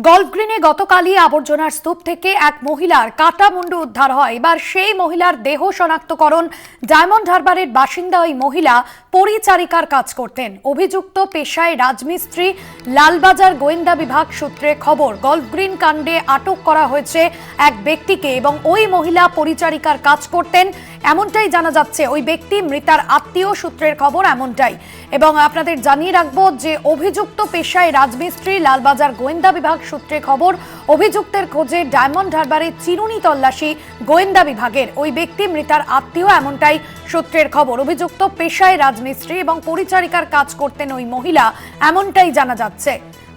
Golf গ্রিনে গতকালই আবর্জনার স্তূপ থেকে এক মহিলার কাটা মুন্ডু উদ্ধার হয়। এবার সেই মহিলার দেহ শনাক্তকরণ। ডায়মন্ড হারবারের বাসিন্দা ওই মহিলা পরিচারিকার কাজ করতেন। অভিযুক্ত পেশায় রাজমিস্ত্রি। লালবাজার গোয়েন্দা বিভাগ সূত্রে খবর, গল্ফ গ্রিন কাণ্ডে আটক করা হয়েছে এক ব্যক্তিকে এবং ওই মহিলা পরিচারিকার কাজ করতেন এমনটাই জানা যাচ্ছে। ওই ব্যক্তি মৃতার আত্মীয় সূত্রের খবর এমনটাই। এবং আপনাদের জানিয়ে রাখবো যে অভিযুক্ত পেশায় রাজমিস্ত্রি। লালবাজার গোয়েন্দা বিভাগ সূত্রে খবর, অভিযুক্তের খোঁজে ডায়মন্ড হারবারে চিরুনি তল্লাশি গোয়েন্দা বিভাগের। ওই ব্যক্তি মৃতার আত্মীয় এমনটাই সূত্রের খবর। অভিযুক্ত পেশায় রাজমিস্ত্রি এবং পরিচারিকার কাজ করতেন ওই মহিলা এমনটাই জানা যাচ্ছে।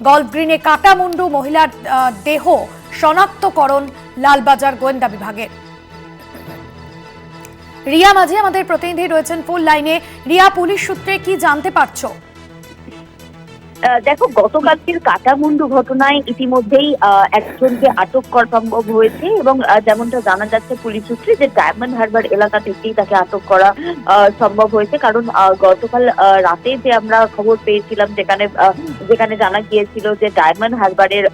গল্ফ গ্রিনে কাটা মুন্ডু মহিলার দেহ শনাক্তকরণ লালবাজার গোয়েন্দা বিভাগের। রিয়া মাঝি আমাদের প্রতিনিধি রয়েছেন ফুল লাইনে। রিয়া, পুলিশ সূত্রে কি জানতে পারছো? দেখো, গতকালকের কাটামুন্ডু ঘটনায় ইতিমধ্যেই একজনকে আটক করা সম্ভব হয়েছে এবং যেমনটা জানা যাচ্ছে পুলিশ সূত্রে যে ডায়মন্ড হারবার এলাকা থেকেই তাকে আটক করা সম্ভব হয়েছে। কারণ গতকাল রাতে যে আমরা খবর পেয়েছিলাম যেখানে জানা গিয়েছিল যে ডায়মন্ড হারবারের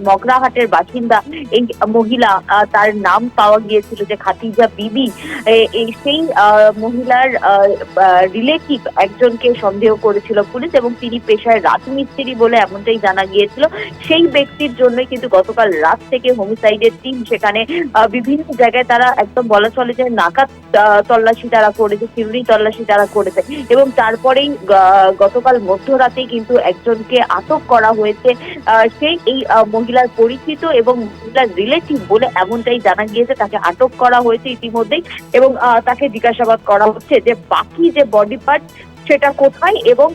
মগরাহাটের বাসিন্দা এই মহিলা, তার নাম পাওয়া গিয়েছিল যে খাদিজা বিবি। সেই মহিলার রিলেটিভ একজনকে সন্দেহ করেছিল পুলিশ এবং তিনি পেশায় রাজমিস্ত্রি বলে এমনটাই জানা গিয়েছিল। সেই ব্যক্তির জন্যই কিন্তু গতকাল রাত থেকে হোমিসাইডের টিম সেখানে বিভিন্ন জায়গায় তারা একদম বলা চলে যে নাকাত তল্লাশি তারা করেছে, চিরুনি তল্লাশি তারা করেছে এবং তারপরেই গতকাল মধ্যরাতেই কিন্তু একজনকে আটক করা হয়েছে। সেই এই মহিলার পরিচিত এবং মহিলার রিলেটিভ বলে এমনটাই জানা গিয়েছে। তাকে আটক করা হয়েছে ইতিমধ্যেই এবং তাকে জিজ্ঞাসাবাদ করা হচ্ছে যে বাকি যে বডি পার্ট সেটা কোথায় এবং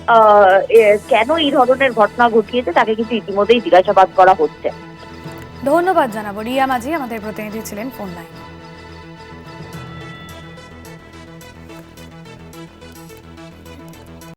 কেন এই ধরনের ঘটনা ঘটিয়েছে তাকে কিন্তু ইতিমধ্যেই জিজ্ঞাসাবাদ করা হচ্ছে। ধন্যবাদ জানাবো। রিয়া মাঝি আমাদের প্রতিনিধি ছিলেন ফোন লাইনে।